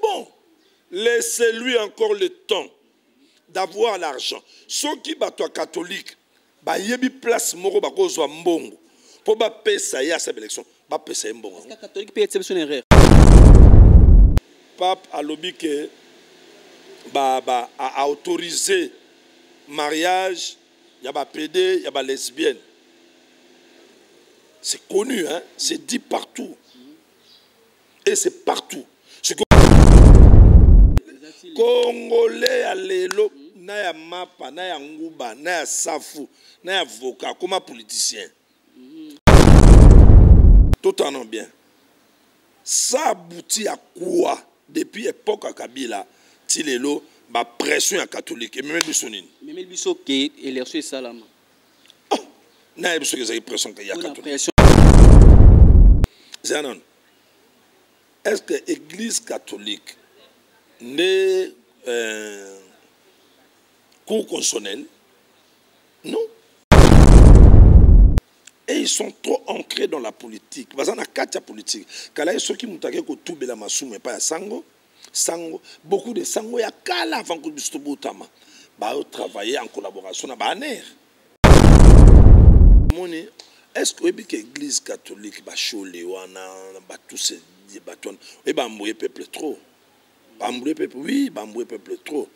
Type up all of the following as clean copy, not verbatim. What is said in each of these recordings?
Bon, laissez-lui encore le temps d'avoir l'argent. Ceux qui sont catholiques, il y a une place moro bakozwa mbongo pour ba pesa ya sa élection, ba pesa mbongo. Parce que catholique peut être une erreur. Pape a lobby que a autorisé mariage, il y a ba PD, il y a ba lesbienne. C'est connu, hein? C'est dit partout. Et c'est partout. Congolais à l'élo, na ya mapa, na ya nguba, na ya safu, na ya avocat, comme politicien. Tout en bien. Ça aboutit à quoi? Depuis l'époque à Kabila, Tilelo, ma pression à catholique. Et même Bissonine. Même Bisso qui est l'élection Salama. Oh, n'a pas besoin de pression qu'il y a catholique. Zanon, est-ce que l'Église catholique n'est cour constitutionnelle? Non. Et ils sont trop ancrés dans la politique. Parce qu'on a quatre politiques. Quand il y a ceux qui m'ont dit que tout est massou, mais pas à Sango. Sango. Beaucoup de Sango, il y a qu'à avant que le Boutama. Ils travaillent en collaboration avec Baner. Est-ce que l'Église catholique va choler tous ces bâtons? Et va mourir peuple trop. Va mourir peuple, oui, va mourir peuple trop.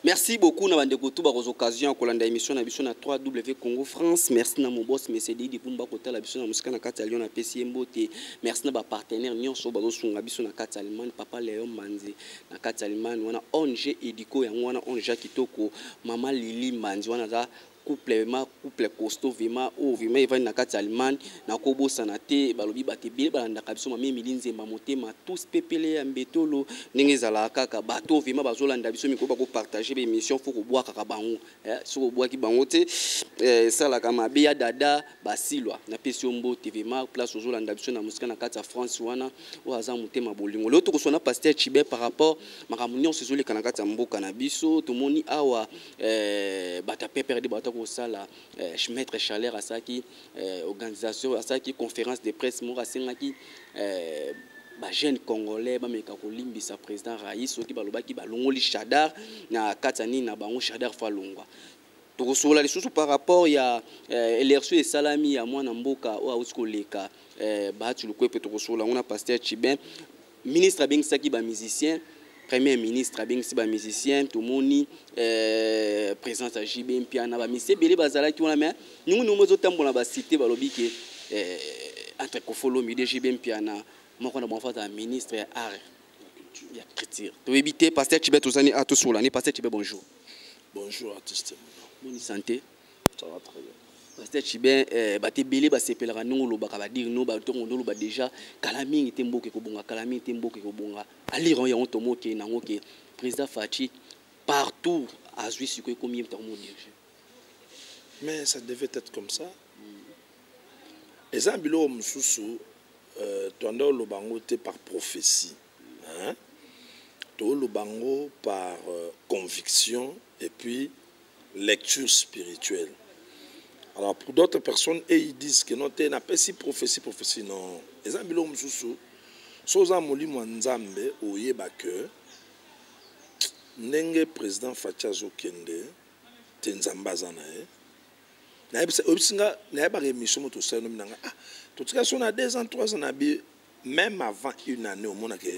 Merci beaucoup na bande koto ba occasion ko landa émission na biso na 3W Congo France. Merci na mon boss Mesedi di pumba kota la biso na musika na kati ya Lyon na PC Mbote. Merci na ba partenaire nyonso ba sunga biso na kati ya Allemagne Papa Léon Manzi na kati ya Allemagne wana ONG Ediko ya wana ONG Kitoko Mama Lili Manzi wana za couple costaud vraiment ou vraiment il va na kati Allemagne na kobo sanate balobi batebele balanda kabiso mame milinze motema tous pepele ya mbetolo ndenge zala kaka bato vraiment bazolanda biso miko ba ko partager be émission faut ko boire kaka bango so ko boire ki bango te sala kama be ya dada basilwa na pesi Mbote vraiment place ozolanda biso na musika na kati ya France wana o aza motema bolingo le to ko sona pasteur Chibe par rapport makamunyo sezoli kana kati ya mboka na biso to moni awa bata pepere de bata sala maître Chalère à ça qui organisation à ça qui conférence de presse mora sengaki ba jeune congolais ba meka ko limbisa président Raïs qui balobaki balongoli Chadar na katani na bango Chadar falongwa to sola les sous par rapport ya l'élection et salami ya mwana mboka o ausiko leka ba tu le kwepe to sola on a pasteur Chibin ministre Bengsaki ba musicien Premier ministre a bien si musicien tout moni présence à JB Mpiana ba monsieur belé bazala qui on a mais nous nous tambola ba cité ba lobi que entre Kofolo mi de JB Mpiana moi on a bon fait un ministre art il y a critique to éviter pasteur Tibet Tozani à tout sur l'année pasteur Tibet bonjour. Bonjour artiste. Bonne santé. Ça va très bien. Pasteur Chibin bate belé ba sepelera nongolo ba ka dire no ba tongolo ba déjà kalami était mboke ko bonga kalami était mboke ko bonga aliron ya onto moke na ngoke président Fachi partout a joué sur combien de temps dirige. Mais ça devait être comme ça. Et ça bilo mususu tondo lo bango te par prophétie hein to lo bango par conviction et puis lecture spirituelle. Alors pour d'autres personnes, ils disent que non, tu n'as pas si prophétie, non. Les gens bilom susu, soza moli mwanzambe oyeba que nenge président Facha Zokende tenzamba zana na ebisa na ba remission moto sa no minanga tout cas on a 2 ans 3 ans na bi même avant une année au monde que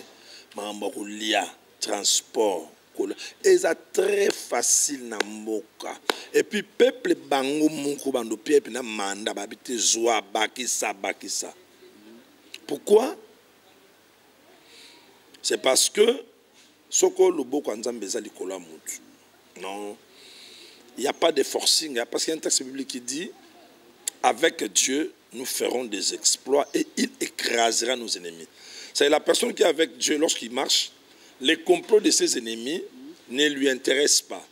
mambo ko lia transport et ça très facile na mboka et puis peuple bango moko bando peuple na manda babite zoa bakisa pourquoi c'est parce que soko loboko nzambe ezali kola mutu non il y a pas de forcing parce qu'il y a un texte biblique qui dit avec Dieu nous ferons des exploits et il écrasera nos ennemis. C'est la personne qui est avec Dieu lorsqu'il marche. Les complots de ses ennemis ne lui intéressent pas.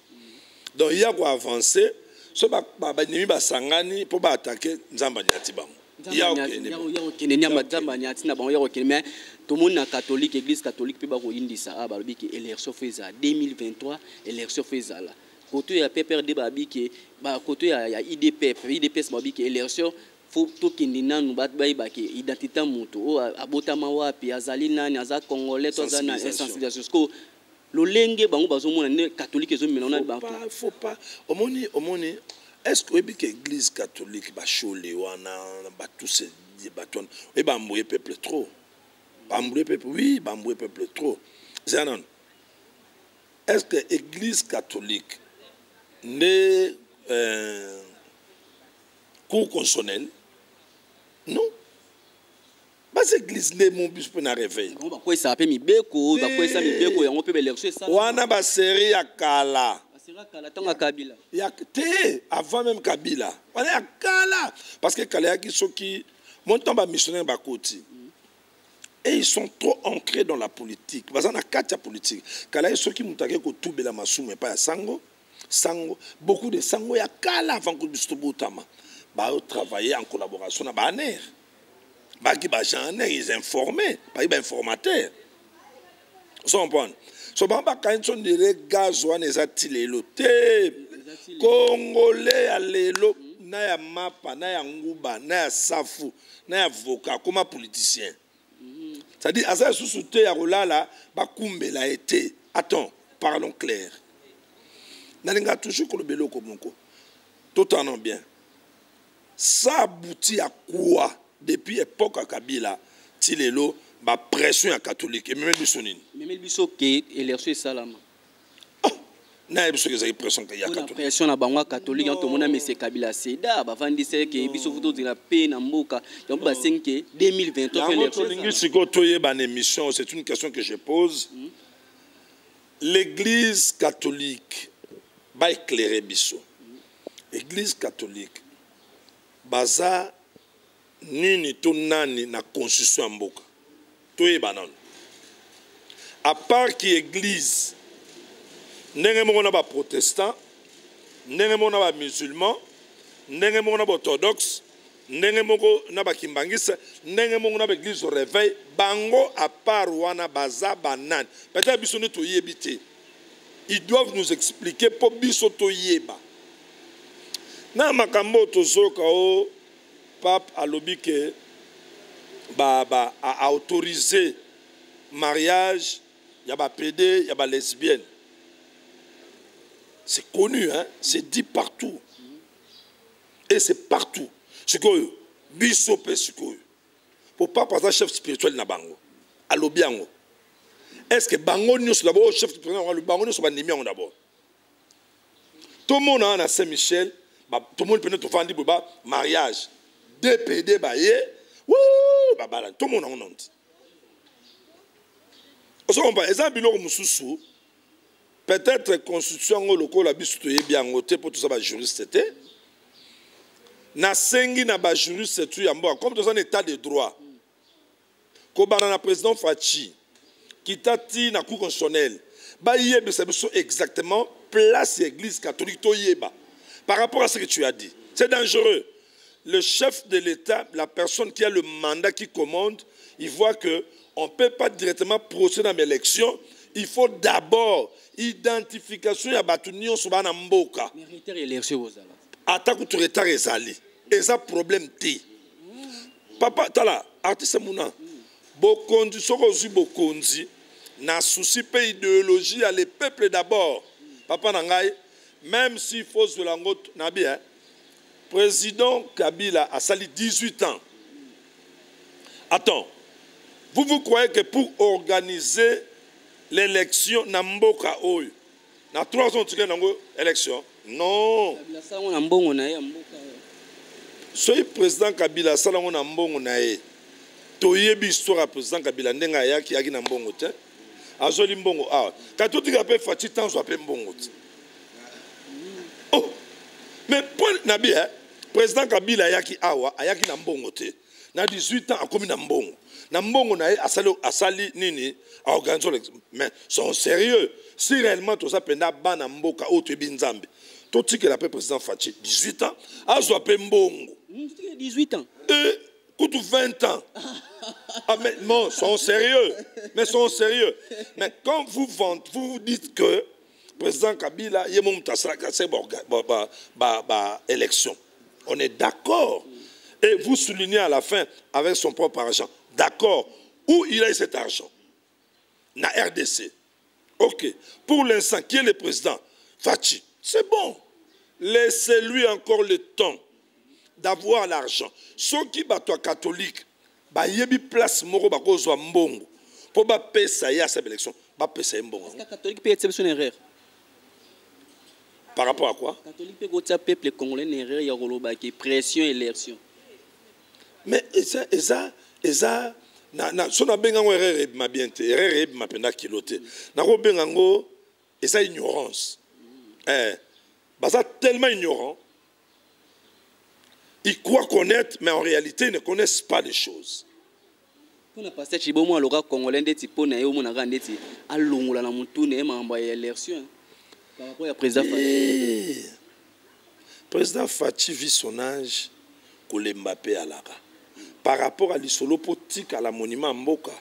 Donc il y a quoi avancer. Ce ennemi va s'engager pour attaquer Nzamba Nyati Bango. Il y a mais tout le monde catholique, église catholique, peut pas indisa élection faisait 2023, élection faisait là. Côté ya pepper de babi qui côté ya IDP, IDP babi qui élection faut tokende nanu bayebake identité moto o abotama wapi azali nani aza congolais to aza na sensibilisation parce que lolenge bango bazomona ne catholique ezomela na bantu faut pas omoni est-ce que l'église catholique ba chole wana ba tous ces baton et ba mbouye peuple trop ba mbouye peuple oui ba mbouye peuple trop c'est non est-ce que l'église catholique ne cour constitutionnelle non bas église ne mon bus pour na réveil on va quoi ça appelle mibeko ba quoi ça mibeko ya on peut l'élection ça wana ba série ya kala basera kala tanga Kabila ya te avant même Kabila wana ya kala parce que kala ya ki soki montant ba missionnaire ba koti et ils sont trop ancrés dans la politique parce qu'on a quatre politiques kala ya soki mutake ko tubela masumu mais pas ya sango beaucoup de sango ya kala avant que bisto botama ba travailler en collaboration na ba aner ba ki ba janer ils informés ba ba informateur vous comprenez so ba quand on dirait gaz wana ezati lelo te congolais ya lelo na ya mapa na ya nguba na ya safu na ya avocat comme politicien c'est-à-dire asa sous-souté ya rolala ba kumbela été attends parlons clair nalinga toujours ko lobelo ko monko tout en bien ça aboutit à quoi depuis époque à Kabila tilelo ba pression à catholique et même bisonine même biso ke élection salama na biso ke za pression que ya catholique pression na bango catholique en tomona monsieur Kabila seda ba vandise ke biso futo de la paix na mboka donc ba 5 2023 élection siko toye ban émission c'est une question que je pose l'église catholique va éclairer biso église catholique baza nini to nani na constitution mboka toye banan à part qui église ndenge moko na ba protestant ndenge moko na ba musulman ndenge moko na ba orthodoxe ndenge moko na ba kimbangisa ndenge moko na ba église au réveil bango à part wana baza banan peut-être biso ne toyebi te ils doivent nous expliquer pour biso toyeba na makambo tozoka o pape alobi ke a autorisé mariage ya ba PD ya ba lesbienne c'est connu hein c'est dit partout et c'est partout sikoyo biso pe sikoyo pour pas passer chef spirituel na bango alobi yango est-ce que bango nyos d'abord chef spirituel bango nyos ba nimi yango d'abord tout le monde à Saint-Michel tout le monde peut te faire un mariage DPD baye tout le monde en honte. Peut-être constitution local habitué bien voté pour tout ça juriste na sengi na ba juriste tu yamba comme dans un état de droit ko na président Fachi qui tati na cour constitutionnelle ba yebe exactement place église catholique to yeba par rapport à ce que tu as dit c'est dangereux. Le chef de l'État, la personne qui a le mandat qui commande, il voit que on ne peut pas directement procéder à l'élection. Il faut d'abord identification ya batunio sur bana mboka. Méritaire élection aux ala. Attaque tu retard ezali. Et ça problème té. Papa tala artiste mouna. Bokondi soko zu bokondi na souci pe idéologie à les peuples d'abord. Papa nangai même s'il faut de la ngote nabi hein. Président Kabila a sali 18 ans. Attends, vous croyez que pour organiser l'élection na mboka oyo, na 3 ans tu gagnes l'élection? Non. Soy président Kabila salango na mbongo na ye. Toyebi histoire président Kabila ndenga yaki na mbongo te. Azoli mbongo ah. Quand tu dis appelle Fati temps so appelle mbongo te. Oh. Mais pour nabi hein, président Kabila ayaki awa ayaki na mbongo te. Na 18 ans akomi na mbongo. Na mbongo na asali nini a organiser mais sont sérieux. Si réellement tout ça penda bana mboka o tebi nzambe. Tout ce que l'appelle président Fachi 18 ans azo appelle mbongo. 18 ans. Et coûte 20 ans. Ah mais non, sont sérieux. Mais sont sérieux. Mais quand vous dites que président Kabila yemom tasra c'est élection. On est d'accord. Et vous soulignez à la fin avec son propre argent. D'accord. Où il a eu cet argent? Na RDC. Ok. Pour l'instant, qui est le président? Fachi. C'est bon. Laissez-lui encore le temps d'avoir l'argent. Ceux qui battent catholique, bah yebi place moro ba kozwa mbongo. Pour ba pesa ya cette élection, ba pesa mbongo. Est-ce que catholique peut être une erreur? Par rapport à quoi? Catholique peut être peuple congolais une erreur ya roloba qui pression élection. Mais eza na so na benga ngo erreur ma bien te erreur ma pena kilote. Na ko benga ngo eza ignorance. Baza tellement ignorant. Ils croient connaître, mais en réalité, ils ne connaissent pas les choses. Pour ne pas être bon, le Congolais est pour ne pas être à l'ongla na mutu ne mamba élection. Par rapport à président Fachi. Président Fachi vit son âge que le Mbappé à l'ara. Par rapport à l'isolo politique à la monument Mboka.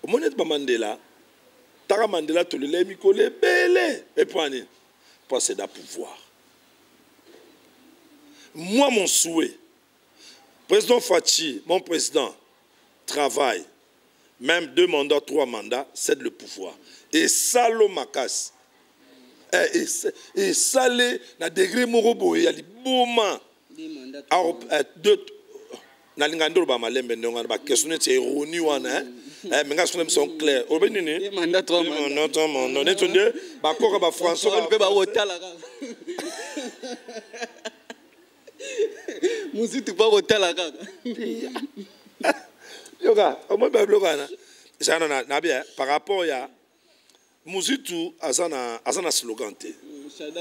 Au moment de Mandela, Tara Mandela te le lève collé belé et poigné. C'est d'un pouvoir. Moi, mon souhait, président Fachi, mon président, travaille, même 2 mandats, 3 mandats, c'est le pouvoir. Et ça, l'eau macasse. Et ça, le degré morobo, il y a des moments. Nalingando ba malembe ndonga ba question c'est ironie wana mais nga sone sont clairs o benini mandat 3 mandats non netonde ba ko ba François ba hotala musitu ba hotala kaka yoga o mo ba blogana jana na bien par rapport ya musitu azana slogan te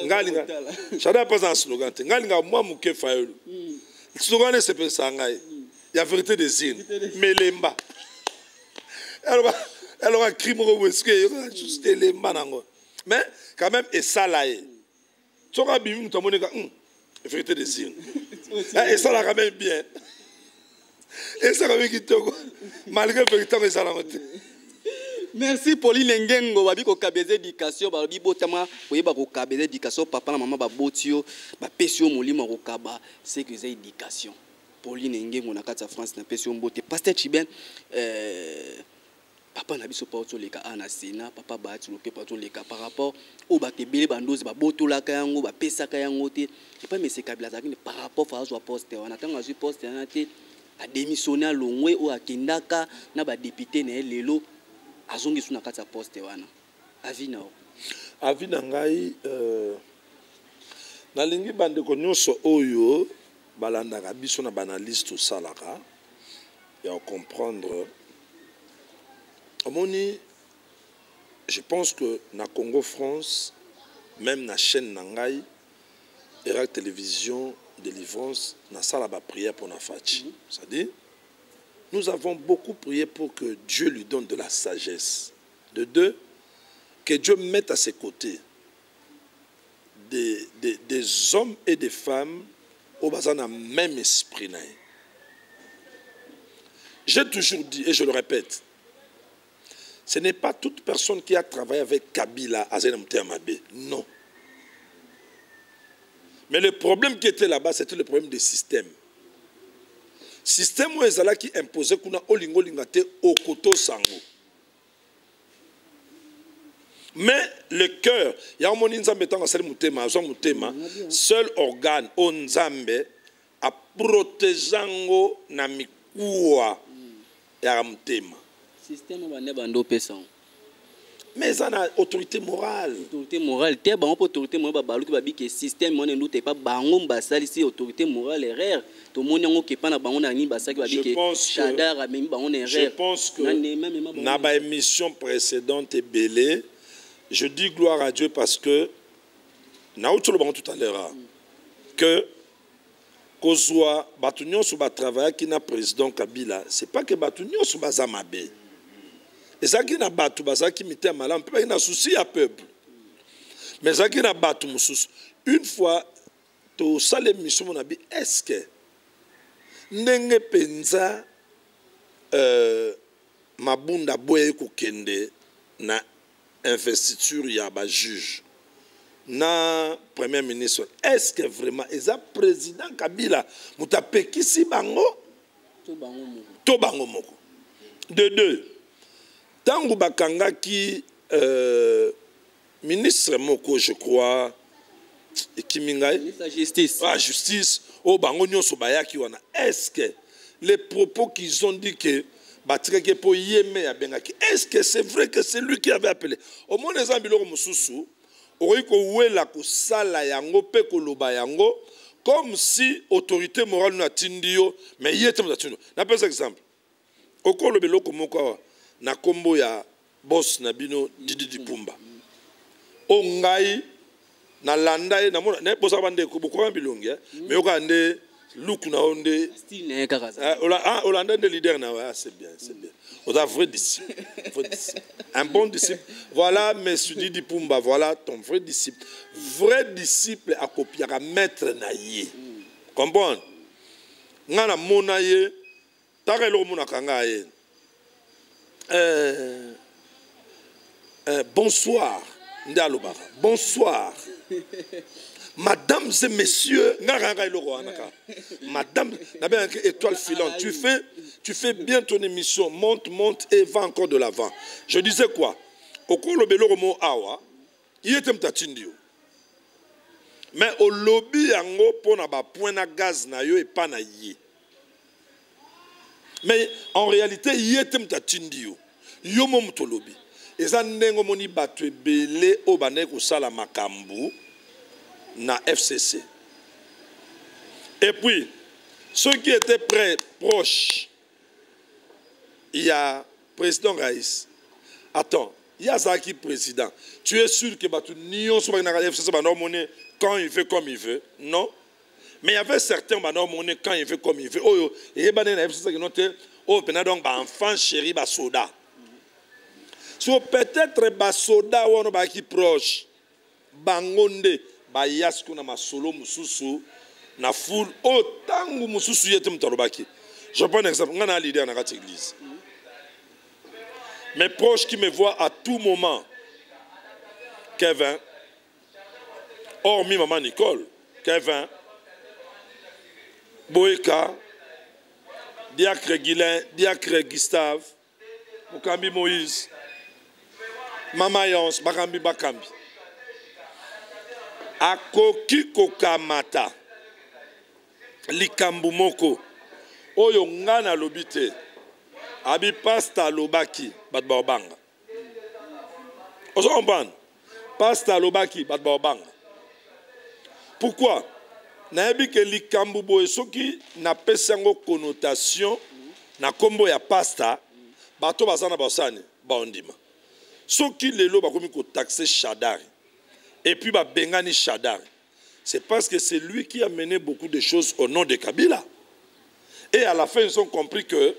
ngalinga shada pas un slogan te ngalinga moi muke fayulu slogan c'est pas ça ngai. Il y a vérité des îles. Mais les mbas. Elle aura crime au whisky. Juste les mbas. Mais quand même, et ça là. Tu auras bien vu, tu as montré la vérité des îles. Et ça la ramène bien. Et ça ramène qui te. Malgré la vérité, ça la ramène. Merci Pauline Ngengo babi ko kabeze éducation babi botama oyeba ko kabeze éducation papa na maman ba botio ba pesio molimo ko kaba c'est que c'est éducation. Pauline Ngengo na kati ya France na pesio mbote pasteur Chiben papa na biso pa oto leka ana Sénat papa ba ati lope pa oto leka par rapport au ba kebele bandozi ba botolaka yango ba pesaka yango te et pas mais c'est Kabila zakini par rapport fa zo poste wana tanga zo poste na te a démissionner à longwe o akendaka na ba député na lelo azongi suna kati ya poste wana avi na ngai nalingi bandeko nyonso oyo balandaka biso na banaliste osalaka ya comprendre omoni je pense que na Congo France même na chaîne na ngai Irak Télévision Délivrance na sala ba prière pour na Fachi c'est-à-dire nous avons beaucoup prié pour que Dieu lui donne de la sagesse. De deux, que Dieu mette à ses côtés des hommes et des femmes au bazar dans le même esprit. J'ai toujours dit, et je le répète, ce n'est pas toute personne qui a travaillé avec Kabila à Zenamté-Amabé. Non. Mais le problème qui était là-bas, c'était le problème des systèmes. Système où ezala qui imposait qu'on a olingo lingate au koto sango. Mais le cœur, il y a un moni nzambe tanga sel mutema, azwa mutema, seul organe o nzambe a protégeango na mikuwa ya mutema. Système bande bando pesa. Mais ça a autorité morale. Autorité morale, t'es bon pour autorité morale, bah l'autre babi que système mon nous t'es pas bangon basali c'est autorité morale erreur. Tout le monde n'ont qui pas na bangon na ni basali babi que Chadar a même bangon erreur. Je pense que na ba émission précédente et belé, je dis gloire à Dieu parce que na outro bangon tout à l'heure que kozwa batunyon sou ba travail qui na président Kabila, c'est pas que batunyon sou bazamabe. Et ça qui n'a pas tout, ça qui m'était mal, on peut pas y souci à peuple. Mais ça qui n'a pas tout, une fois, tu as les missions, mon ami, est-ce que n'enge penza mabunda boye ko kende na investiture ya ba juge na premier ministre est-ce que vraiment eza président Kabila mutapekisi bango to bango moko de deux tangu bakangaki ministre moko je crois Kimingai la justice justice au bango nyonso bayaki wana est-ce que les propos qu'ils ont dit que batireke po yeme ya bengaki est-ce que c'est vrai que c'est lui qui avait appelé au moins les ambiloko mususu oiko wela ko sala yango pe ko loba yango comme si autorité morale na tindio mais yete mutatuno na par exemple okolo beloko moko na kombo ya boss na bino Didi Dipumba o ngai na landa na mona na bosa bande ko boko bilongi mais o kande look na onde style ne kakaza Hollande de leader na c'est bien on a vrai disciple un bon disciple voilà monsieur Didi Pumba voilà ton vrai disciple à copier à maître na ye comprendre ngana mona ye takelo mona kanga ye bonsoir ndalobara bonsoir mesdames et messieurs, madame, étoile filante, tu fais bien ton émission, monte et va encore de l'avant. Je disais quoi? Au cours le belo mo awa, il était mtatindio. Mais au lobby yango pona ba point na gaz na yo et pas na yé. Mais en réalité, il était mtatindio. Yo mo mto lobby. Eza ndengo moni batwe belé o bane ko sala makambu. Na FCC. Et puis, ceux qui étaient proches, il y a président Raïs. Attends, il y a Zaki président. Tu es sûr que tu n'y FCC quand il fait comme il veut? Non. Mais il y avait certains quand il fait comme il veut. Oh, il y a des FCC qui notent, oh, donc, enfant chéri, soda. So peut-être soda ou on qui proche. Bangonde. Bayasko na masolo mususu na foule otangu mususu yete mtalobaki. Je prends un exemple, on a l'idée dans notre église. Mes proches qui me voient à tout moment, Kevin, hormis maman Nicole, Kevin, Boeka, Diacre Guilain, Diacre Gustave, Mukambi Moïse, Mama Yons, Bakambi Bakambi. Akoki kokamata likambu moko oyo ngana lobite abi pasta lobaki bat baobanga ozo comprendre pasta lobaki bat baobanga pourquoi na yebi ke likambu boye soki na pesango connotation na kombo ya pasta bato bazana basani baondima soki lelo bakomi ko taxer Shadari et puis Bengani Shadar. C'est parce que c'est lui qui a mené beaucoup de choses au nom de Kabila. Et à la fin, ils ont compris que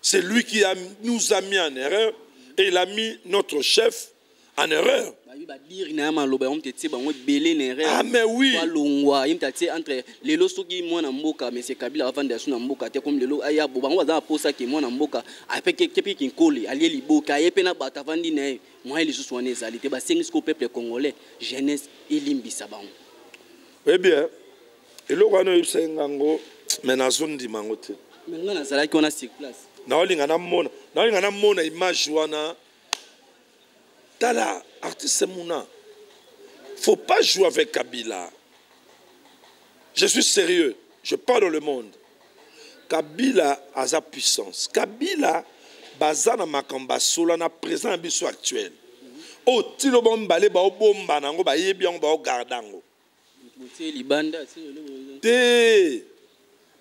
c'est lui qui nous a mis en erreur et il a mis notre chef en erreur. Ah mais oui. Entre les lots qui moi na mboka mais c'est Kabila avant de na mboka te comme le lot aya bobango za posa ki moi na mboka après kepi ki nkoli ali liboka yepena bata vandi na moi les sous wana ezali te ba sengis ko peuple congolais jeunesse elimbisa bango. Eh bien, et le roi no sengango mais na zone di mango te. Mais ngana zala ki on a sur place. Na olinga na mona image wana tala artiste Mouna. Faut pas jouer avec Kabila. Je suis sérieux. Je parle dans le monde. Kabila a sa puissance. Kabila bazana makamba sola na présent biso actuel. O tilo bombale ba bomba nango ba yebi yango ba gardango.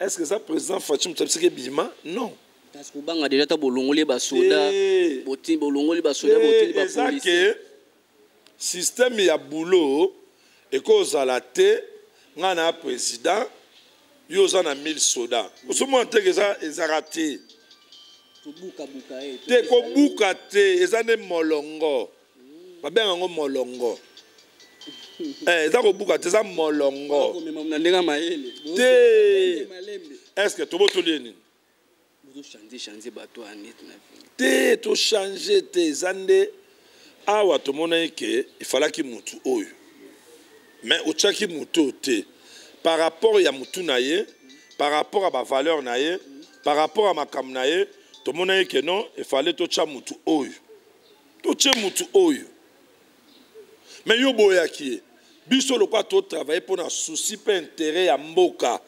Est-ce que ça président Fatim Tsabseke Bima? Non. Parce que banga déjà ta bolongoli ba soda, boti bolongoli ba soda, boti ba police. Que système ya boulot et cause à la té ngana président yo za na 1000 soda. Osomo nteke za ezarate. To buka te ko buka te ezane molongo. Ba benga ngo molongo. Eza ko buka te za molongo. Est-ce que to botoli nini? Changer bateau à net na vie. Te to changer te zande awa to mona ke il fallait ki mutu oyo mais otiaki mutu te par rapport à mutu na ye, par rapport à ma valeur na ye, par rapport à ma kam na ye, to mona que non, il fallait to tia mutu oyo. To tia mutu oyo. Mais yo boyaki biso le quoi to travailler pour na souci pe intérêt ya mboka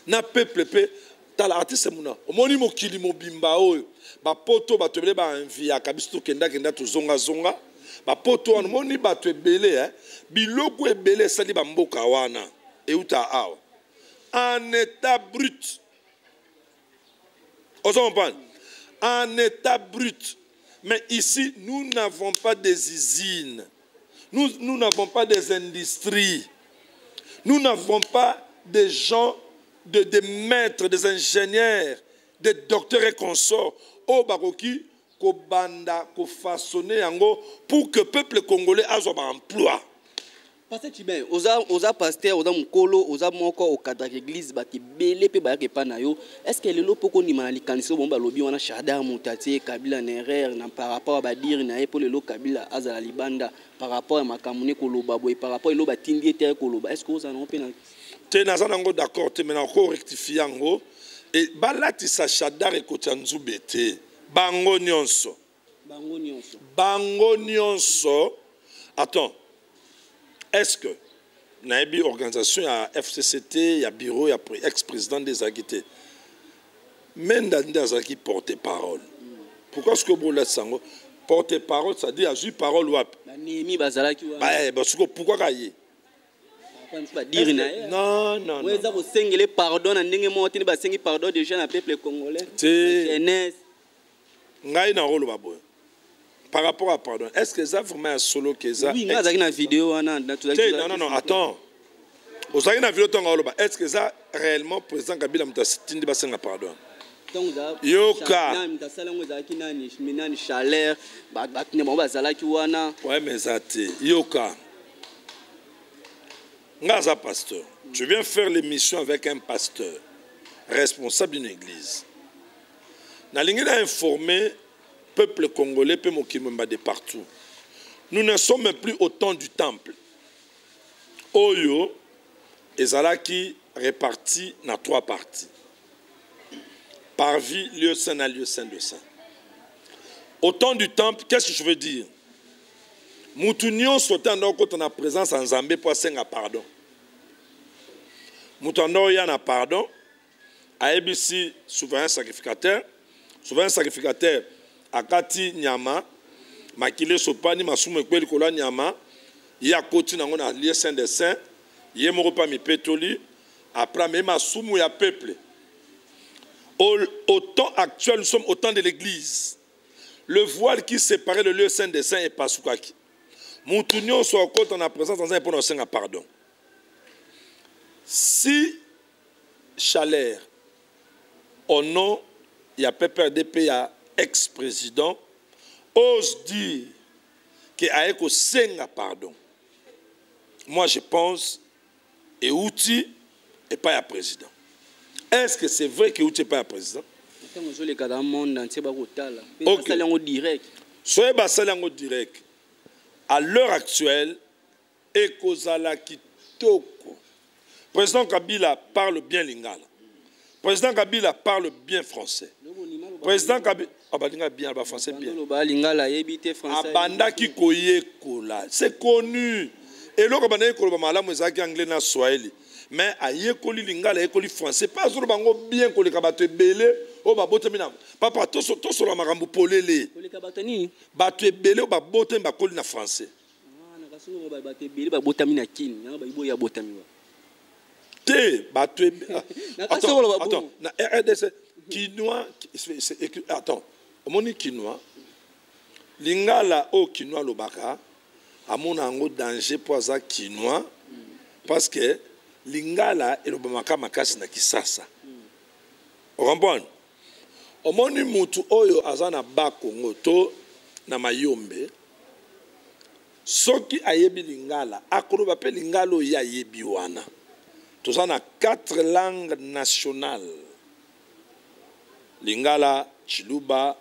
na peuple pe tala artiste muna omoni mokili mobimba oyo ba poto ba tebele ba envia kabisto kenda to zonga zonga ba poto omoni ba to ebele biloko ebele sali ba mboka wana euta awa en état brut on comprend en état brut. Mais ici nous n'avons pas des usines. Nous n'avons pas des industries. Nous n'avons pas des gens, des maîtres, des ingénieurs, des docteurs et consorts. Au Baroki, ko banda, ko façonner yango pour que le peuple congolais ait un emploi. Parce que tu bien, oza pasteur, oza mukolo, oza moko au cadre de l'église, bati belé pe ba ke panayo. Est-ce que le lot poko ni manali kanso bomba lobi wana Shadar Moutati Kabila Nerer na par rapport à badir na e pour le lot Kabila azala libanda par rapport à makamune koloba boy par rapport lo batindi terre koloba. Est-ce que oza non pe na te nazango d'accord te maintenant ko rectifier yango et balati sa Shadar e kotanzu bete bango nyonso. Bango nyonso. Attends. Est-ce que naebi organisation ya FCCT, ya bureau, ya ex-président des Aguités, même dans des Aguités porte-parole. Pourquoi est-ce que vous laissez ça? Porte-parole, ça dit à juste parole ou pourquoi gailler? Non, non, non. Pardon, pardon déjà na peuple congolais. Ngai na rôle baboy. Par rapport à pardon, est-ce que ça vraiment un solo que ça? Oui, on a une vidéo. Non, non, attends. Est-ce que ça réellement président Kabila Moutasitindi basenga pardon? Yoka. Ouais, mais ça Yoka. Ngaza pasteur. Je viens faire l'émission avec un pasteur responsable d'une église. Nalingi a informé peuple congolais peut mokimemba de partout. Nous ne sommes plus au temps du temple. Oyo ezalaki réparti dans 3 parties. Parvis, lieu saint à lieu saint de saint. Au temps du temple, qu'est-ce que je veux dire? Moutounion sautant dans quand on a présence en Zambé pour senga pardon. Moutando y en a pardon. A ABC souverain sacrificateur. Souverain sacrificateur akati nyama makile sopani masumu kweli kola nyama ya koti nango na lieu saint des saints ye moko pa mi petoli après même masumu ya peuple. Au temps actuel nous sommes au temps de l'église. Le voile qui séparait le lieu saint des saints est pas soukaki. Moutounion soit côté en présence dans un pour nous pardon. Si Chalère au nom il y a PPRDP, il y a ex-président, ose dire qu'il y a un senga pardon. Moi, je pense, et Outi n'est pas un président. Est-ce que c'est vrai que Outi n'est pas un président? Soyez basalango direct. À l'heure actuelle, Ekozala Kitoko. Président Kabila parle bien lingala. Président Kabila parle bien français. Président Kabila bien français bien. Abanda ki koye kola. C'est connu. Et là quand on a malamu ezaki anglais na swahili. Mais aye koli lingala aye koli français pas sur bango bien ko le kabato belé o ba botemina. Papa to so la makambo polele. Ko le kabato ni? Bato belé o ba botem ba koli na français. Ah na kaso ba bato belé ba botamina kin, na ba ibo ya botamiwa. Attends, na RDC Kinois, attends, omoni Kinois, lingala o Kinois lobaka, amona ango danger pour ça Kinois, parce que lingala elobamaka makasi na kisasa. On comprend? Omoni mutu oyo azana ba Congo to na mayombe, soki ayebi lingala, akoloba pe lingalo ya yebi wana. Nous avons 4 langues nationales. Lingala, Chiluba,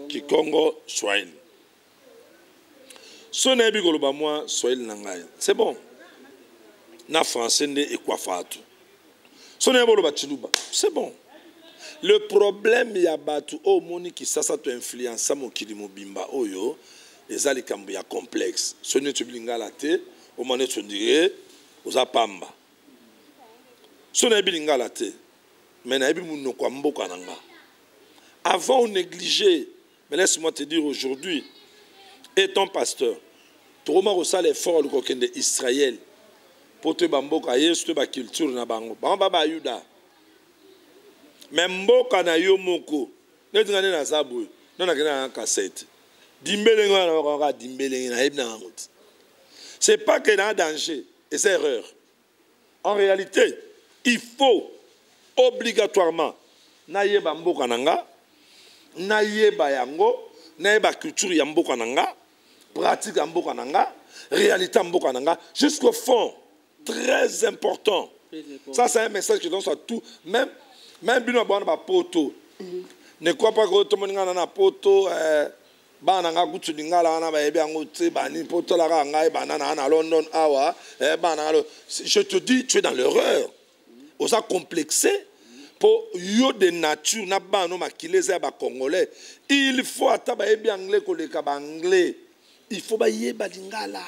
Kikongo, Swahili. Si on a dit que moi, Swahili Nangaï, c'est bon. na français et quoi fatu. Son ebolo bachiluba. C'est bon. Le problème ya batu o moni qui ça to influence mo kilimo bimba oyo ezali kambu ya complexe. Ce n'est tu bilingala te o moni tu dire oza pamba. Ce n'est bilingala te. Mais na ebi muno kwa mboka nanga. Avant on négligeait, mais laisse-moi te dire aujourd'hui, étant pasteur, Toroma rosal effort le kokende Israël pour te bamboka yesu ba culture na bango. Bamba ba yuda. Mais mboka na yo moko, ne ngane na zabu, non na kena cassette. Dimbele ngana dimbele na ebna ngot. C'est pas que dans danger, et c'est erreur. En réalité, il faut obligatoirement na yeba mboka nanga, na yeba yango, na yeba culture ya mboka nanga, pratique ya mboka nanga, réalité ya mboka nanga, jusqu'au fond. Très important. Ça, c'est un message qui donne à tout. Même bino bana ba poto. Ne crois pas que tout le monde na poto bana nga kutu lingala na ba ebi angote ba ni poto la nga ngai bana na London awa bana je te dis tu es dans l'erreur. Osa complexé pour yo de nature na bano makileza ba congolais. Il faut ataba ebi anglais ko le ka ba anglais. Il faut ba yeba lingala.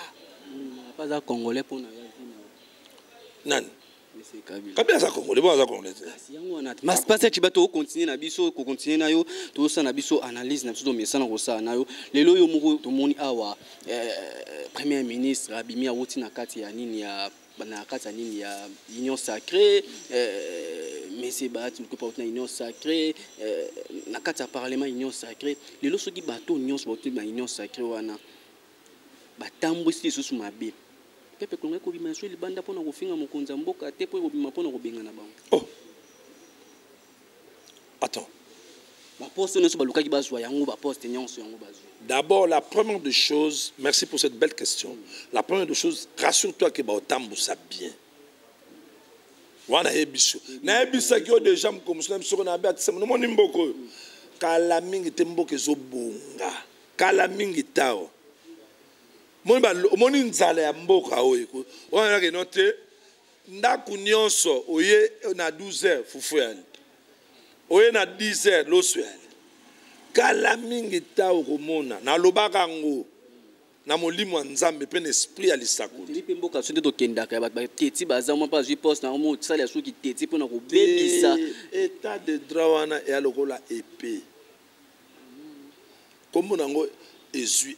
Pas à congolais pour na nan kabila za congolais bon za congolais mas pas que bato continuer na biso ko continuer na yo to sa na biso analyse na biso mais ça na rosa na yo lelo yo moko to moni awa premier ministre abimi awoti na kati ya nini ya na kati ya nini ya union sacrée mais c'est bat ko pa na union sacrée na kati ya parlement union sacrée lelo soki bato union soki na union sacrée wana batambo si sous mabe. Oh. Attends. D'abord, la première des choses, merci pour cette belle question. La première des choses, rassure-toi que Baotambo ça bien. Wana ebiso. Na ebisa ki o déjà comme ça sur na ba tsemo no mboko. Kala mingi temboke zo bonga. Kala mingi tao. Moni nzala ya mboka oyo wana ke note ndaku nyonso oye na 12h fufu yali oye na 10h loso yali kala mingi ta okomona na lobaka ngo na molimo wa nzambe pe na esprit ya lisako lipe mboka sonde to kendaka ba teti baza mo pas poste na mo tsala soki teti pona ko bebisa état de droit wana ya lokola épée comme nango ezui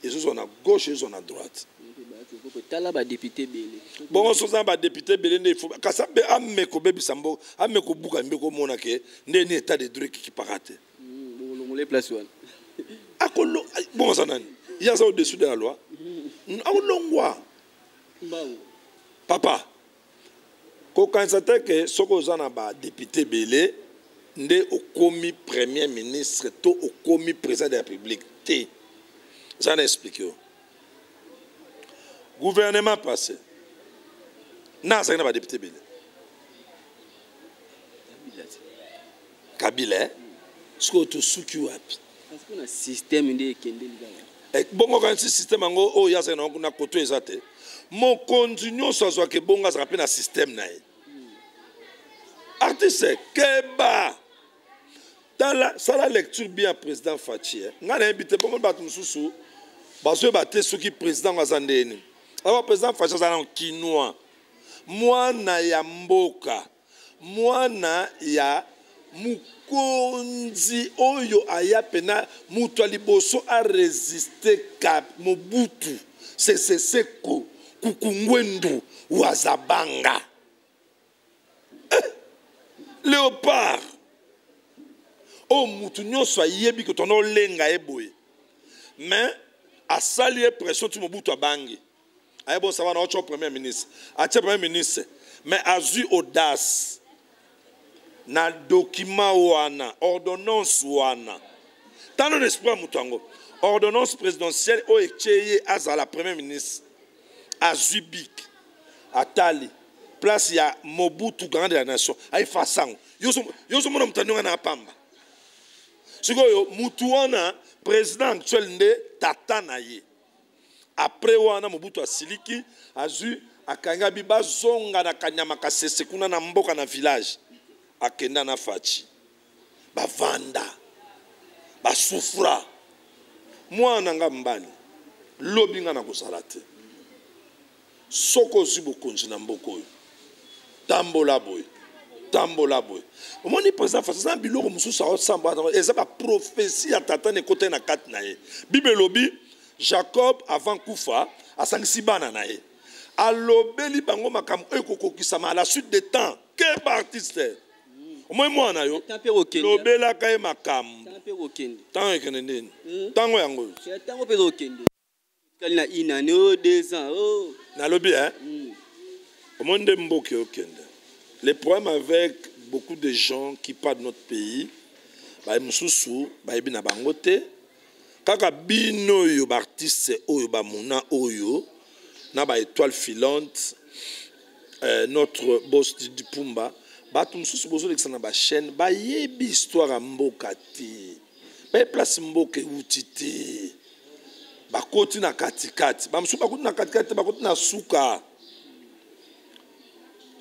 ils sont à gauche, ils sont à droite. Bon, on se sent pas député belé il faut kasabe ameko bebi sambo ameko buka mbeko mona ke ndeni état de droit qui parate. Les places wana. Akolo bon ça nani. Il y a ça au-dessus de la loi. Aolongwa. Papa. Ko kansate ke soko zana ba député belé ndé au komi premier ministre to au komi président de la République té. J'en ai expliqué. Gouvernement passé. Non, ça n'a pas député Bélé. Kabila. Ce que tu souki wapi. Parce qu'on a un système de kende liga. Bon, quand un système ango oh ya ça na koto ezate. Mon continuons sans soit que bon ça rappelle un système naï. Artiste Keba. Dans la lecture bien président Fachi. Nga na invité pour moi battu mususu. Parce que battu ceux qui président Wazandeni. Alors président Fachi ça en quinoa. Mwana ya mboka. Mwana ya mukonzi oyo aya pena mutu aliboso a résister cap Mobutu. C'est Kukungwendu Wazabanga. Léopard. Oh, mutunyo soit yebi que ton lenga eboye. Mais, à salier pression, tu m'ouboues à bangi. Aïe bon, ça va, notre premier ministre. À premier ministre. Mais, à eu audace. Na document wana, ordonnance wana. Dans le espoir, mutango. Ordonnance présidentielle, au ekcheye, à la premier ministre. À Zubik. À Tali. Place, il y a Mobutu, grand de la nation. Aïe, façon. Yoso mon mutanyo na pamba. Sikoyo mutuana président actuel nde tata na ye. Après wana Mobutu asiliki azu akanga biba zonga na kanyama kasese kuna na mboka na village akenda na fachi bavanda basufra mwana nga mbali lobi nga na kozala te soko ozwi bokonzi na mboka oyo tambola boye omoni président Faci aza na biloko mosusu aosamba eza baprophétie ya tata na ekota na kati na ye bible elobi Jacob avant kufa asangisi bana na ye alobeli bango makambo oyo ekokokisama à la suite de temps ke baartiste omoi mwana yo lobelaka ye makambo ntango ekende ndeni ntango yango nalobi omoi nde mboka okende. Le problème avec beaucoup de gens qui partent de notre pays ba mususu ba ebina bangote kaka bino yo ba artiste oyo ba muna oyo na ba étoile filante notre boss du Pumba batu mususu bozo lekisana ba chaîne ba yebi histoire ya mboka te ba place mboka utite ba koti na katikati ba mususu ba koti na katikati ba koti na suka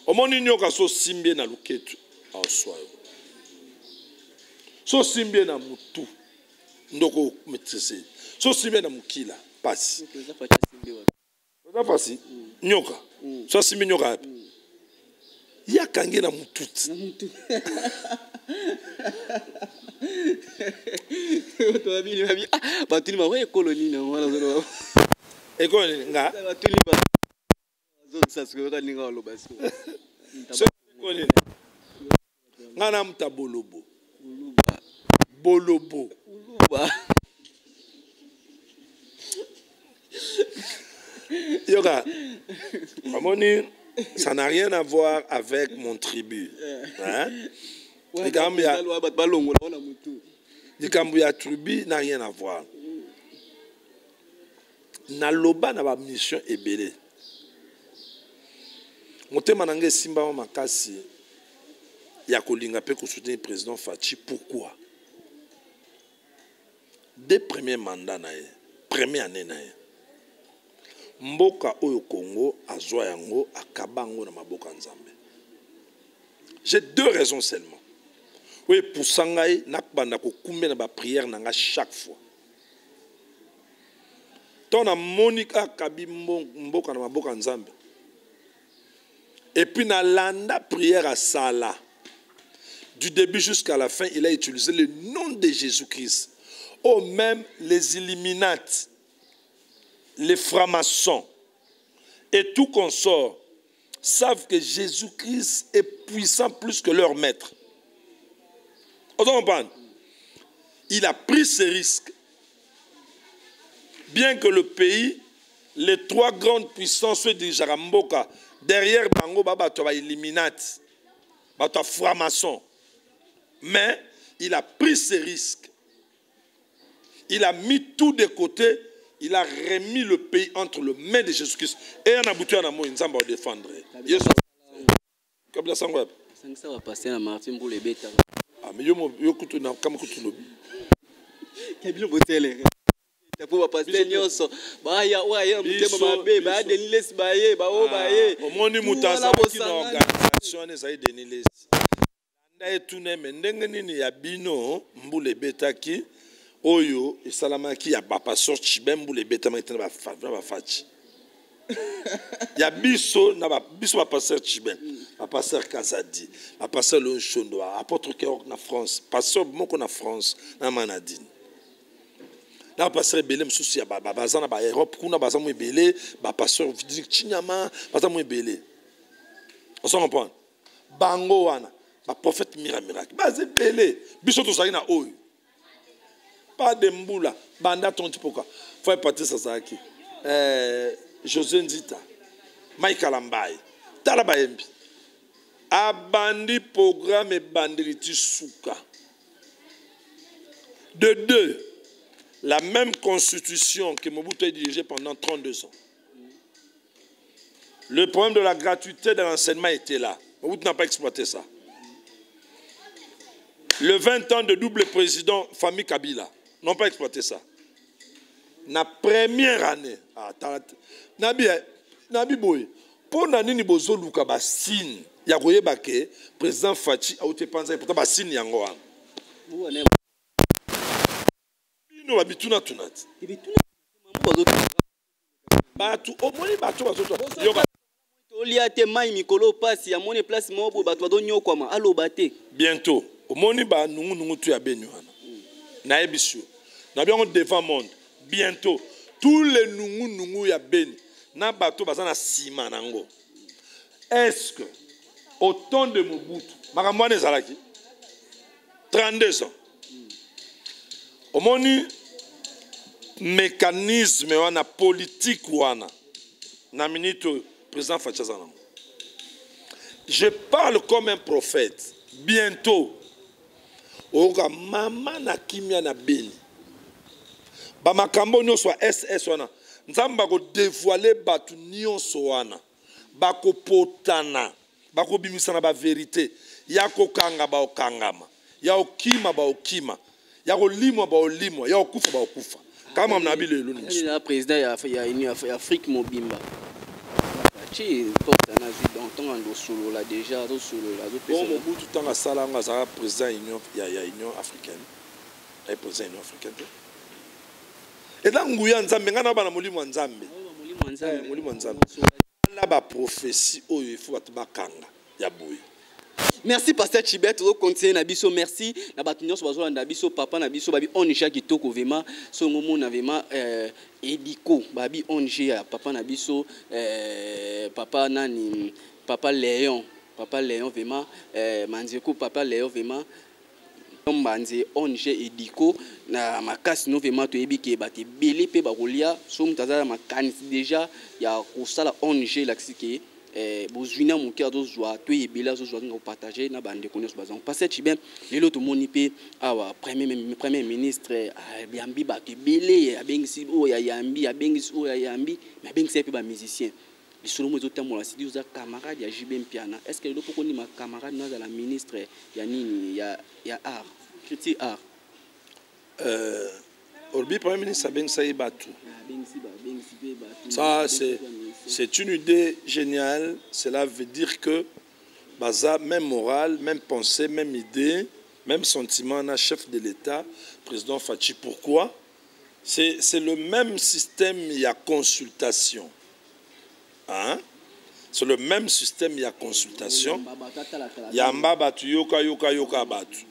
omoni nyoka so simbie na luketu aswayo so simbie na mutu ndoko maîtriser so simbie na mukila pasi oza pasi nyoka so simbie nyoka hapi ya kange na mututi batuni ba ekoloni na mwana ekoloni nga batuni ba ngana mta bolobo bolobo yoga amoni ça n'a rien à voir avec mon tribu hein likambo ya tribu n'a rien à voir na loba na ba mission ebele motema nange simba makasi ya kolinga pe ko soutenir président Faci. Pourquoi? Des premiers mandats na ye première année na ye mboka oyo Congo azwa yango akabango na maboka nzambe. J'ai deux raisons seulement. Oui, pour sangai nakbanda ko kumbe na ba prière nanga chaque fois. Tona Monica kabimbo mboka na maboka nzambe. Et puis, dans l'anda prière à Salah, du début jusqu'à la fin, il a utilisé le nom de Jésus-Christ. Oh, même les Illuminates, les francs-maçons et tout consort savent que Jésus-Christ est puissant plus que leur maître. Vous comprenez? Il a pris ce risque. Bien que le pays, les trois grandes puissances soient de Jaramboka, derrière Bango Baba, tu vas Illuminati, tu vas franc-maçon. Mais il a pris ses risques. Il a mis tout de côté. Il a remis le pays entre les mains de Jésus-Christ. Et on a bouté un amour, il va défendre. Comme ça, ça va passer à Martin pour les bêtes. Ah, mais yo kutu na kama kutu lobi. Kabilo botele. Pour passer nyonso. Ba ya mutema mabe, ba deniles baye, ba o baye. Omoni mutasa ki na organisation ne za deniles. Nda etune mendenge nini ya bino mbule betaki oyo esalamaki ya ba pasteur Chibembu le betama itena ba fachi. Ya biso na ba biso ba pasteur Chibem, ba pasteur Kazadi, ba pasteur Lonchondo, apôtre Keok na France, pasteur moko na France na Manadine. Na pasteur Belem susu ya ba bazana ba Europe kuna bazamu ebele, ba pasteur Chinyama bazamu ebele. On s'en comprend. Bango wana, ba prophète miracle. Bazé belé, biso to zali na oyo. Pas de mbula, banda ton tipoka. Faut partir ça zaki. José Nzita, Michael Ambaye, Talabayembi, Abandi programme et bandiliti souka. De deux, la même constitution que Mobutu a dirigée pendant 32 ans. Le problème de la gratuité de l'enseignement était là. Mobutu n'a pas exploité ça. Le 20 ans de double président, famille Kabila, n'ont pas exploité ça. La première année, Nabi boy, Pour nani bozoluka ba signe ya koyeba ke président Fachi a été pensé pourtant ba signe yango wana. Bino babituna tunati. Batu omoni batu bazoto. Olia te mai mikolo pasi ya moni place mobo batu badonyokwama aloba te. Bientôt omoni ba nungu tu ya beni wana. Na ebisu. Na bien devant monde. Bientôt tous les nungu ya beni na bato bazana sima nango. Est-ce que au temps de Mobutu, makamwane zalaki 32 ans. Omoni mécanisme wana politique wana na minute président Fachazana. Je parle comme un prophète. Bientôt oga mama na kimia na beni. Ba makambo nyonso SS wana. Nzamba ko dévoiler batu nyonso wana. Bako potana. Bako bimisana ba vérité. Yako kanga ba okangama. Ya okima ba okima. Ya olimwa ba olimwa. Ya okufa ba okufa. Kama mnabi lelo ni. Le président ya Afrique Mobimba. Chi na ju dans ton solo là déjà solo là. Bon Mobutu tanga salanga za président Union Union africaine. Et président Union africaine. Et là nguya nzambe ngana bana molimo nzambe. Molimo nzambe. La ba prophétie oyo il faut batubakanga ya boye. Merci pasteur Chibet au conseiller na biso merci na batunyo so bazolanda biso papa na biso babi onja kitoko vema so ngomo na vema ediko babi onja ya papa na biso papa nani papa Léon vema manzeko papa Léon vema Mbanze onje ediko na makasi no vema to ebike bate belé pe bakolia so mutazala makanisi déjà ya kosala onje laksike bozwina mon cœur dozwa to ebela zo zo partager na bande connaissance bazan passer Chibet lelo to moni pe awa premier ministre biambi bate belé abengisi o ya yambi abengisi o ya yambi mais abengisi pe ba musicien lisolo mo zotamola sidi uza camarade ya JB Mpiana est-ce que le poko ni ma camarade na la ministre ya nini ya art critique art Orbi premier ministre abengisa batu. Ça c'est une idée géniale, cela veut dire que baza même morale, même pensée, même idée, même sentiment na chef de l'État, président Fachi. Pourquoi? C'est le même système, il y a consultation. Hein? C'est le même système, il y a consultation. Il y a mbabatu yoka batu.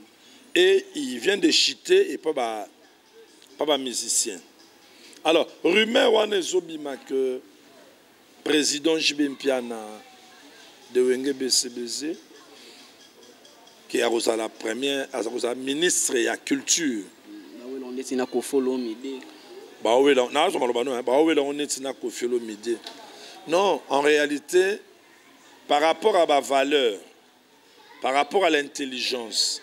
Et il vient de chiter et pas musicien. Alors, rumeur wane zobima que président JB Mpiana de Wenge BCBZ qui a la première ministre de la culture. Non, en réalité, par rapport à ma valeur, par rapport à l'intelligence,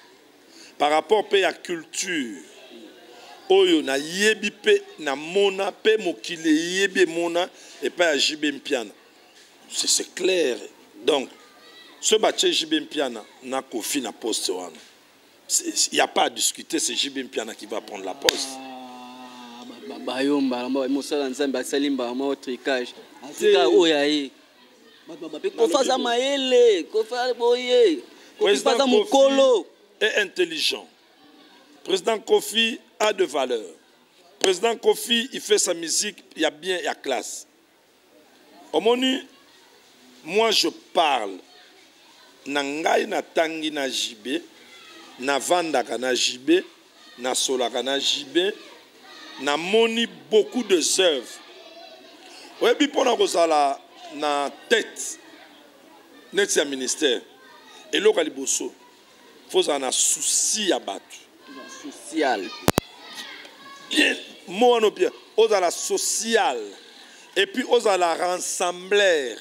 par rapport à la culture, oyo na yebi pe na mona pe mokile yebi mona et pas JB Mpiana. C'est clair. Donc, ce bâtiment JB Mpiana na Kofi na poste wana. Il n'y a pas à discuter, c'est JB Mpiana qui va prendre la poste. Bayomba, mosala nzambe salimba ma tricage. Afrika oyaye. Kofaza maele, kofa boye. Kofaza mukolo est intelligent. Président Kofi a de valeur. Président Kofi, il fait sa musique, il y a bien, il y a classe. Omoni, moi je parle. Nangai na tangi na jibe, na vandaka na jibe, na solaka na jibe, na moni beaucoup de œuvres. Ouais, puis pour na na tête, net ya ministère. Et l'okaliboso, faut en a souci à battre. Social. Bien, moi non bien. Aux à la sociale. Et puis aux à la rassembleur.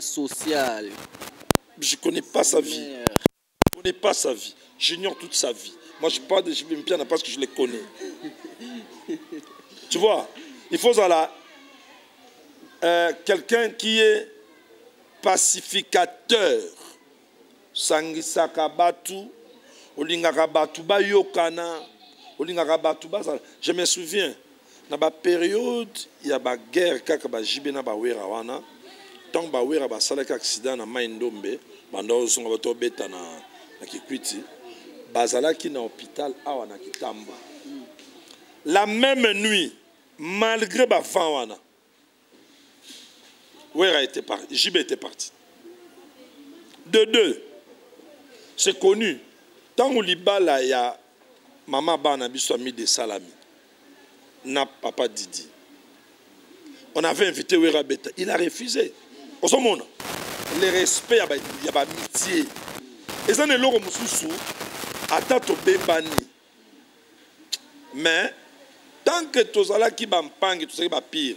Social. Je ne connais pas sa vie. Je ne connais pas sa vie. J'ignore toute sa vie. Moi je parle de JB Mpiana parce que je les connais. Tu vois, il faut à la quelqu'un qui est pacificateur. Sangisaka batu. Je me souviens, dans la période, il y a une guerre, il y a tant bawera basalaka accident na mai ndombe banda ozonga bato beta na Kikwiti bazalaki na hôpital awa na Kitamba. La même nuit, malgré bavant wana, Wera était parti, JB était parti. De deux, c'est connu. Tant que Libala y a maman Bana biso mis des salami, n'a papa Didi. On avait invité Wera Beta, il a refusé. Au ce moment, le respect, il y a amitié. Et ça n'est pas mususu, attends to bebani. Mais tant que tu as là qui bampangi, tu sais pas pire,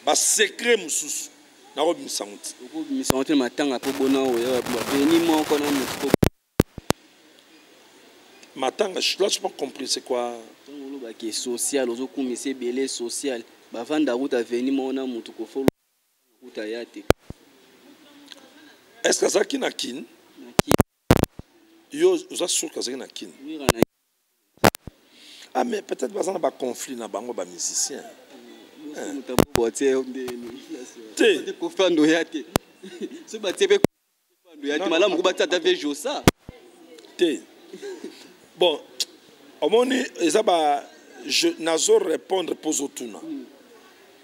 bah secret mususu. Na robe misanti. Misanti matanga po bona oya veni mo kona mutu. Matanga, je n'ai pas compris c'est quoi. Tongolo ba ki social, ozo kumise belé social. Ba vanda route veni mo na mutu ko folo route yate. Est-ce que ça qui na kin? Yo, vous êtes sûr que c'est na kin? Ah mais peut-être parce qu'on a un conflit na bango ba musicien. Bon, au moins, je n'ose répondre pour Zotuna.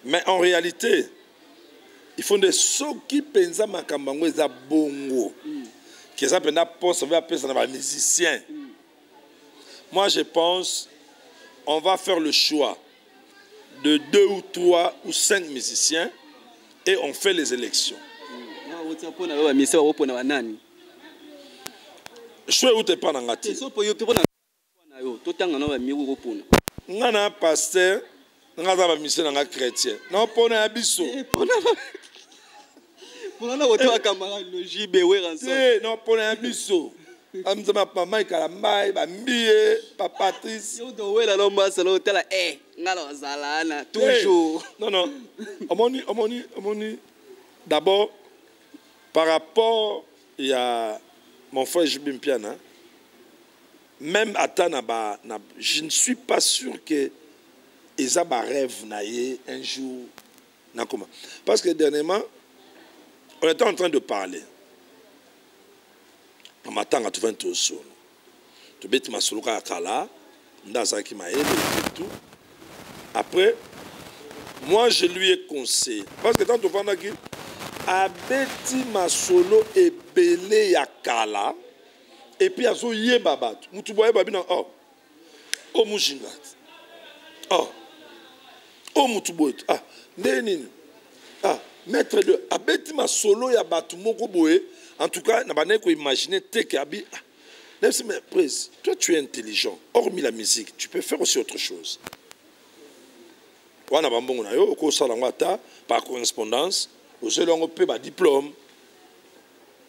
Mais en réalité, il faut des ceux qui pensent que c'est bongo. Qui ça peut pas musicien. Moi, je pense on va faire le choix de 2 ou 3 ou 5 musiciens et on fait les élections. Je suis où tu pas dans la tête. Nana pasteur, nana ba mission nana chrétien. Non pona abiso. Pona woto akamara le JB ensemble. Non pona abiso. Amzama papa Kalambai, Bambie, Papa Patrice. Yo do wela lo masalo tela ngalo zalana toujours. Non non. Omoni. D'abord par rapport il y a mon frère Jibim Piana. Même à Tanaba, je ne suis pas sûr que Isaba rêve naïe un jour. Parce que dernièrement, on était en train de parler. On m'attend à tout 20 au sol. Tu bêtes ma soluka à Kala, Ndazaki m'a aidé et tout. Après, moi je lui ai conseillé. Parce que tant que tu penses que Abeti ma solo et belé ya Kala. Et puis, il y a un yébabat. Moutouboué babina. Oh, mouchingat. Oh, moutouboué. Nénin. Maître de. Abeti ma solo ya batu moko boé. En tout cas, n'a pas imaginer que abi. Mais prise, toi, tu es intelligent. Hormis la musique, tu peux faire aussi autre chose. Wana bambongo na yo, ko sala ngata par correspondance, au seul on peut ba diplôme.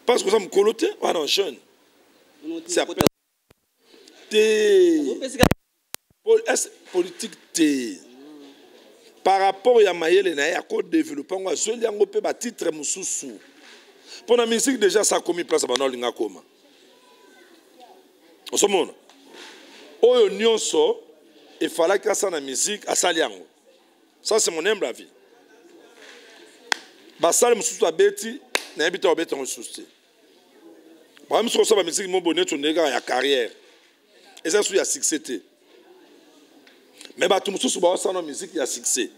Parce que ça me colote, wana jeune. C'est après. Politique T. Par rapport à Mayele, il y a un développement. Je vais vous un titre moussou. Pour la musique, déjà, ça a commis place à Banol Ngakoma. Au monde. Au union, il fallait que ça la musique à Saliango. Ça, c'est mon humble avis. Basal moussou à Betty, n'a pas à Betty en souci. Même si on a musique, mon bonnet, tu n'as pas carrière. Et ça, il y a succès. Mais tout le monde a une musique, il y a succès.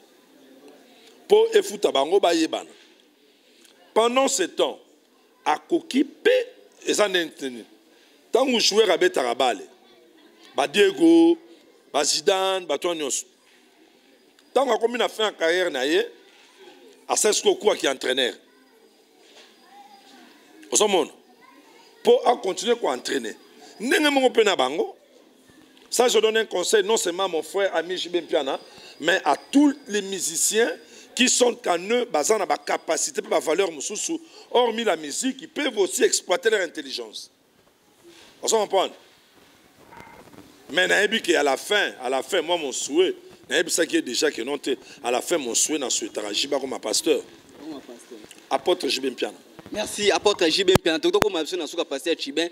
Pour éfouter bango ba yebana. Pendant ce temps, à Kokipe, et ça n'est pas tant que vous jouez à Betarabale, ba Diego, ba Zidane, ba Tonyos. Tant qu'on a fait une carrière, à Sesko Koua qui est entraîneur. Au ce monde. Pour continuer à entraîner. Ça, je donne un conseil non seulement à mon frère, ami Jibem Piana, mais à tous les musiciens qui sont en eux, basant sur la capacité, la valeur, hormis la musique, ils peuvent aussi exploiter leur intelligence. Vous comprenez? Mais à la fin, moi, mon souhait, ça qui est déjà que non, à la fin, mon souhait, dans ce Jiba comme pasteur. Apôtre Jibem Piana. Merci, apôtre Jibem Piana. Donc, comme je suis passé à Chibin,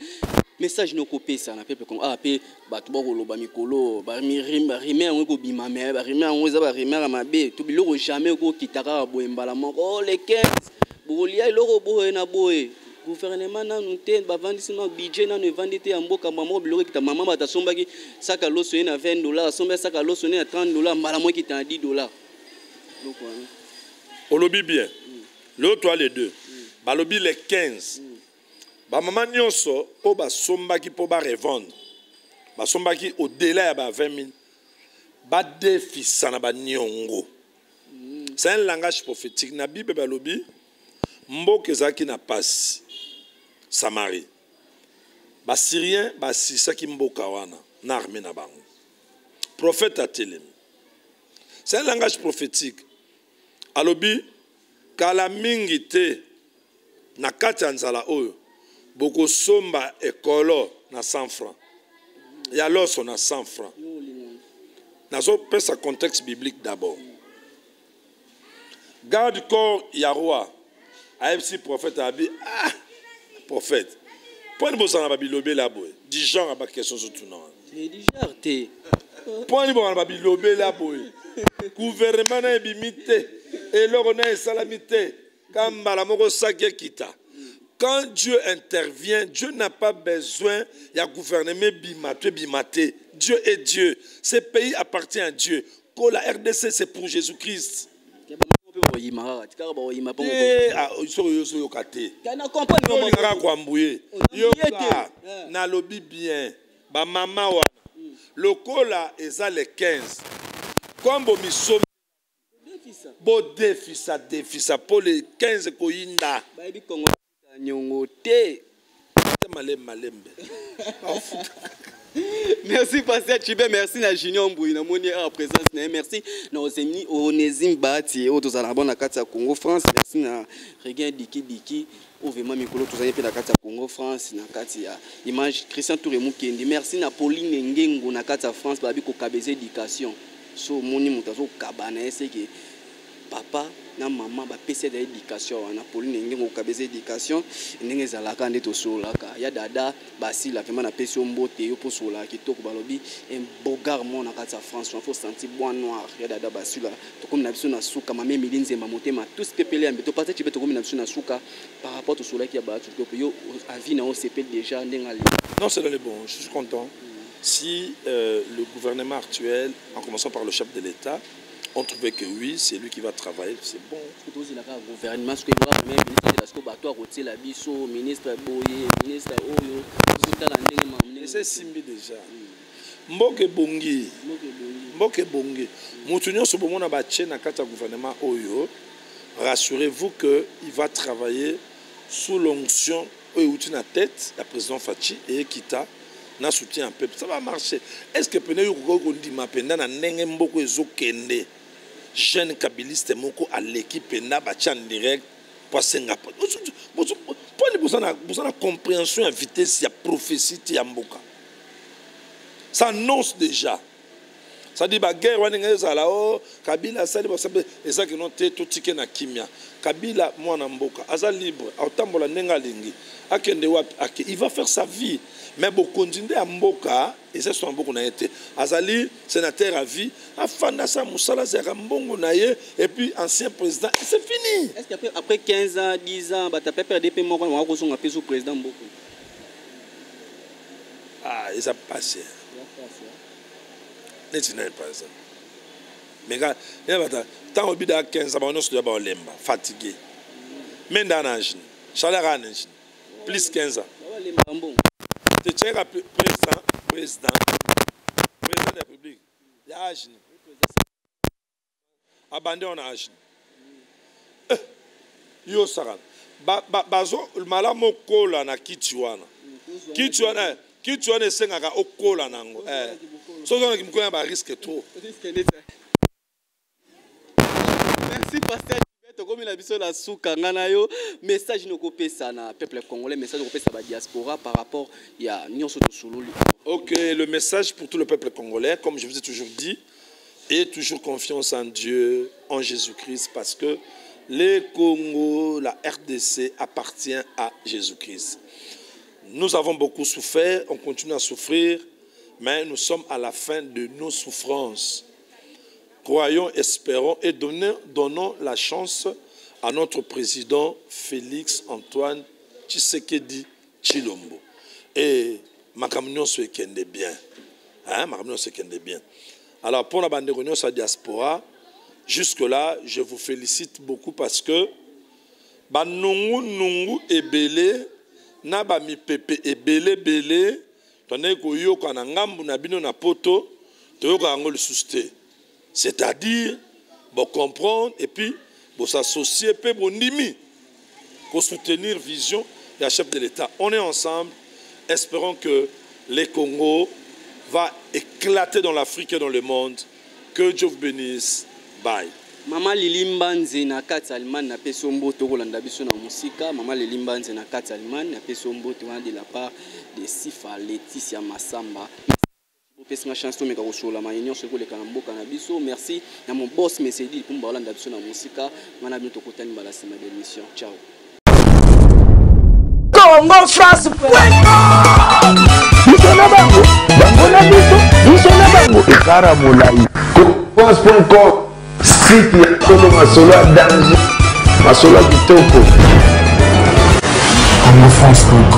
message nous copie ça, na peuple comme AP, batubo lo bamikolo, rime on ko bimame, rime on za rime mabe, to biloko jamais ko kitaka boembala moko les 15 bolia eloko boye na boye gouvernement nanu te bavandisima budget nanu evandi te ya mboka mama biloko ekita mama bato asombaki saka loso ye na $20 asomba saka loso ye na $30 mbala mo ekita na $10 olobi bien le toi les deux balobi les 15 bamama nyonso oyo basombaki mpo barevendre basombaki au-delà ya ba 20 000 badefisa na baniongo. C'est un langage prophétique. Na Bible balobi mboka ezalaki na pasi Samarie. Basyrien basisaki mboka wana na armée na bango. Prophète atelemi. C'est un langage prophétique. Alobi kala mingi te na kati ya nzala oyo bokosomba ekolo na 100 francs. Ya loso na 100 francs. Nazo pesa contexte biblique d'abord. Garde corps Yaroua. AFC prophète Abi. Ah, prophète. Point de bosana babilobé la boy. Dis genre à ma question sur tout non. C'est déjà té. Point de bosana babilobé la boy. Gouvernement na bimité et l'or na salamité. Kamba moko saké kita. Quand Dieu intervient, Dieu n'a pas besoin il y a gouvernement bimaté. Dieu est Dieu. Ce pays appartient à Dieu. Quand la RDC c'est pour Jésus-Christ. Na lobi bien ba mama wa lokola eza les 15 comme bo miso bo defisa pour les 15 koyinda ba bi kongo nyongo te malembe. Merci Pasteur Tchibé, merci na Junior Mbouy na moni en présence na merci na Ozemni Onezim Bati au tozala bon na kati ya Congo France, merci na Regain Diki au vraiment mikolo tozali pe na kati ya Congo France na kati ya image Christian Touré Mukendi, merci na Pauline Ngengo na kati ya France ba bi ko kabeza éducation so moni mutazo kabana ese ke papa na maman ba pese d'éducation na Pauline Ngengo kabeza éducation ndenge zalaka ndeto solaka ya dada basi la vraiment na pese mbote yo posola kitoko balobi un beau garmon na kati ya France il faut sentir bois noir ya dada basi la to comme na biso na suka mame milinze mamotema tous pepele ambe to pata chibeto comme na biso na suka par rapport au soleil qui a battu que yo avis na on s'appelle déjà ndenga non c'est le bon je suis content si le gouvernement actuel en commençant par le chef de l'État on trouvait que oui, c'est lui qui va travailler, c'est bon. Gouvernement, ce que le ministre de la ministre Boye, ministre Oyo, c'est Simbi déjà. Mboke Bongi. Moutounion ce moment na na kata gouvernement Oyo. Rassurez-vous que il va travailler sous l'onction Oyo na tête, la président Fachi et Kita na soutien un peu. Ça va marcher. Est-ce que pene yo ko ndi mapenda na ndenge mboko ezokende? Jeune kabiliste moko à l'équipe na bachan direct pour Singapour. Pour la compréhension et vitesse, il y a prophétie ya mboka. Ça annonce déjà. Ça dit ba guerre wana ngeza o Kabila sali ba sabe ezaki non te to tike na kimia. Kabila mwana mboka aza libre autambola nenga lingi. Akende wapi ake il va faire sa vie. Mais pour continuer à mboka et c'est son mboka na été. Azali sénateur à vie afanda sa musala zera mbongo na ye et puis ancien président c'est fini. Est-ce qu'après 15 ans 10 ans ba ta PRDP moko wa ko songa peso président mboko. Ah, ils a passé. N'est-ce pas ça? Mais quand il y a tant au bida 15 ans on se doit lemba fatigué. Mais dans l'âge chaleur en âge plus 15 ans. Tu es président de la République. Il y a âge. Abandon en âge. Yo saran. Bazo malamo kola na kituana. Kituana sengaka okola nango. So on qui me ba risque trop. Merci pasteur. Comme la biso la souka ngana yo message no kopesa na peuple congolais message no kopesa ba diaspora par rapport ya nyonso to sululi. OK, le message pour tout le peuple congolais comme je vous ai toujours dit et toujours confiance en Dieu, en Jésus-Christ parce que le Congo, la RDC appartient à Jésus-Christ. Nous avons beaucoup souffert, on continue à souffrir, mais nous sommes à la fin de nos souffrances. Croyons, espérons et donnons la chance à notre président Félix Antoine Tshisekedi Tshilombo. Et ma camion se kende bien. Hein, ma camion se kende bien. Alors pour la bande de réunion sa diaspora, jusque-là, je vous félicite beaucoup parce que ba nungu ebele na ba mi pepe ebele bele tandis que yo kana ngambu na bino na poto to ko angol susté. C'est-à-dire bon comprendre et puis bon s'associer pe bon nimi pour soutenir vision du chef de l'État. On est ensemble, espérons que les Congo va éclater dans l'Afrique et dans le monde. Que Dieu vous bénisse. Bye. Mama Lilimbanze na kati Allemagne na pesi mboto kolanda biso na musika. Mama Lilimbanze na kati Allemagne na pesi mboto de la part de Sifa Laetitia Massamba. Pesi ma chance to meka kosola ma union se koleka na mboka na biso. Merci na mon boss Mesedi pour mbalanda biso na musika. Mana biso kotani bala sema de mission. Ciao. Congo France. Biso na bango. Bango na biso na bango. Ekara molai. France.com. Site ya Kolo Masolo à danger. Masolo à Kitoko. CongoFrance.com.